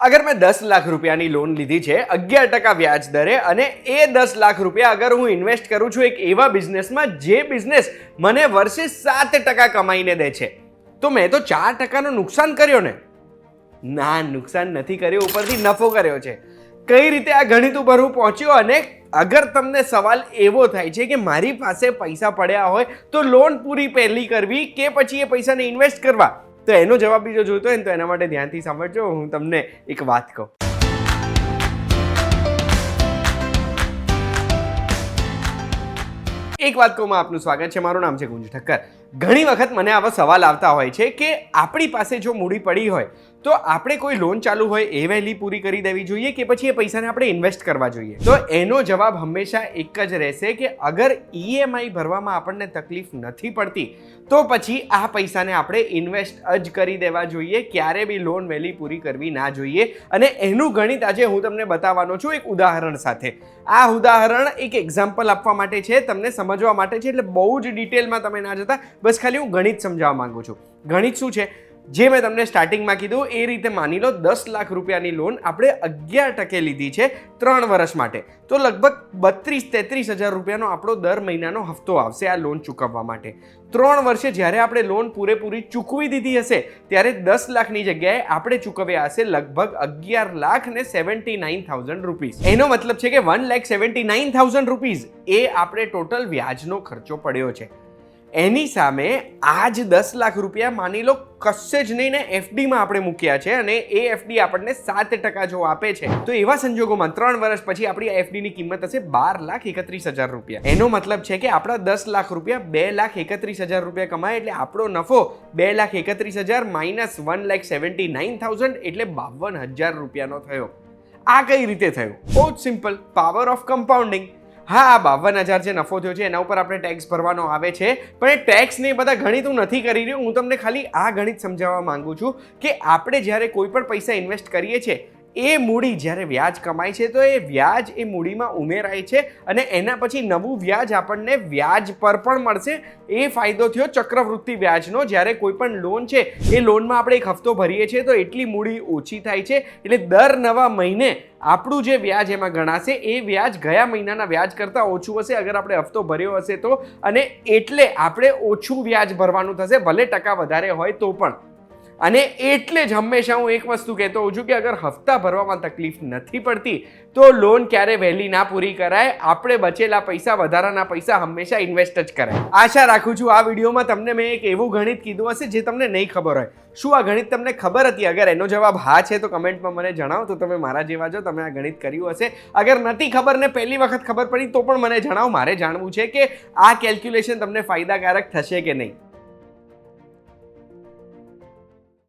अगर मैं 10 लाख रुपयाની લોન લીધી છે 11% વ્યાજ દરે અને એ 10 લાખ રૂપિયા અગર હું ઇન્વેસ્ટ કરું છું એક એવા બિઝનેસમાં જે બિઝનેસ મને વર્ષે 7% કમાઈને દે છે તો મેં તો 4%નું નુકસાન કર્યો ને? ના, નુકસાન નથી કર્યો, ઉપરથી નફો કર્યો છે. કઈ રીતે આ ગણિત ઉપર હું પહોંચ્યો? અને અગર તમને સવાલ એવો થાય છે કે મારી પાસે પૈસા પડ્યા હોય તો લોન પૂરી પહેલી કરવી કે પછી એ પૈસાને ઇન્વેસ્ટ કરવા, તો એનો જવાબ બીજો જોઈતો હોય ને તો એના માટે ધ્યાનથી સાંભળજો. હું તમને એક વાત કહું. એક વાત કહું, આપનું સ્વાગત છે. મારું નામ છે ગુંજ ઠક્કર. ઘણી વખત મને આવા સવાલ આવતા હોય છે કે આપણી પાસે જો મૂડી પડી હોય તો આપણે કોઈ લોન ચાલુ હોય એ વહેલી પૂરી કરી દેવી જોઈએ કે પછી એ પૈસાને આપણે ઇન્વેસ્ટ કરવા જોઈએ? તો એનો જવાબ હંમેશા એક જ રહેશે કે અગર ઈએમઆઈ ભરવામાં આપણને તકલીફ નથી પડતી તો પછી આ પૈસાને આપણે ઇન્વેસ્ટ જ કરી દેવા જોઈએ. ક્યારે બી લોન વહેલી પૂરી કરવી ના જોઈએ. અને એનું ગણિત આજે હું તમને બતાવવાનો છું એક ઉદાહરણ સાથે. આ ઉદાહરણ એક એક્ઝામ્પલ આપવા માટે છે, તમને સમજવા માટે છે, એટલે બહુ જ ડિટેલમાં તમે ના જતા, બસ ખાલી હું ગણિત સમજાવવા માંગુ છું. ગણિત શું છે જે મેં તમને સ્ટાર્ટિંગમાં કીધું એ રીતે માની લો 10 લાખ રૂપિયાની લોન આપણે 11% લીધી છે 3 વર્ષ માટે, તો લગભગ 32-33 હજાર રૂપિયાનો આપણો દર મહિનાનો હફતો આવશે આ લોન ચૂકવવા માટે. 3 વર્ષે જ્યારે આપણે લોન પૂરેપૂરી ચૂકવી દીધી હશે ત્યારે 10 લાખની જગ્યાએ આપણે ચૂકવ્યા હશે લગભગ 11,79,000 રૂપીસ. એનો મતલબ છે કે 1,79,000 રૂપીસ એ આપણે ટોટલ વ્યાજનો ખર્ચો પડ્યો છે. એની સામે આ જ 10 લાખ રૂપિયા માની લો કશે જ નહીં ને એફડીમાં આપણે મૂક્યા છે અને એ એફડી આપણને 7% જો આપે છે તો એવા સંજોગોમાં 3 વર્ષ પછી આપણી એફડીની કિંમત હશે 12,31,000 રૂપિયા. એનો મતલબ છે કે આપણા 10 લાખ રૂપિયા 2,31,000 રૂપિયા કમાય એટલે આપણો નફો 2,31,000 માઇનસ 1,79,000 એટલે 52,000 રૂપિયાનો થયો. આ કઈ રીતે થયું? બહુ જ સિમ્પલ, પાવર ઓફ કમ્પાઉન્ડિંગ. હા, આ 52,000 જે નફો થયો છે એના ઉપર આપણે ટેક્સ ભરવાનો આવે છે, પણ એ ટેક્સ ને બધા ગણિત હું નથી કરી રહ્યો. હું તમને ખાલી આ ગણિત સમજાવવા માંગુ છું કે આપણે જ્યારે કોઈ પણ પૈસા ઇન્વેસ્ટ કરીએ છીએ એ મૂડી જ્યારે વ્યાજ કમાય છે તો એ વ્યાજ એ મૂડીમાં ઉમેરાય છે અને એના પછી નવું વ્યાજ આપણને વ્યાજ પર પણ મળશે. એ ફાયદો થયો ચક્રવૃત્તિ વ્યાજનો. જ્યારે કોઈ પણ લોન છે એ લોનમાં આપણે એક હફતો ભરીએ છીએ તો એટલી મૂડી ઓછી થાય છે એટલે દર નવા મહિને આપણું જે વ્યાજ એમાં ગણાશે એ વ્યાજ ગયા મહિનાના વ્યાજ કરતાં ઓછું હશે અગર આપણે હફતો ભર્યો હશે તો, અને એટલે આપણે ઓછું વ્યાજ ભરવાનું થશે ભલે ટકા વધારે હોય તો પણ. અને એટલે જ હંમેશા હું એક વસ્તુ કહેતો હોઉં છું કે અગર હફતા ભરવામાં તકલીફ નથી પડતી તો લોન ક્યારે વહેલી ના પૂરી કરાય. આપણે બચેલા પૈસા, વધારાના પૈસા હંમેશા ઇન્વેસ્ટ જ કરાય. આશા રાખું છું આ વિડીયોમાં તમને મેં એક એવું ગણિત કીધું હશે જે તમને નહીં ખબર હોય. શું આ ગણિત તમને ખબર હતી? અગર એનો જવાબ હા છે તો કમેન્ટમાં મને જણાવો, તો તમે મારા જેવા છો, તમે આ ગણિત કર્યું હશે. અગર નથી ખબર ને પહેલી વખત ખબર પડી તો પણ મને જણાવો. મારે જાણવું છે કે આ કેલ્ક્યુલેશન તમને ફાયદાકારક થશે કે નહીં.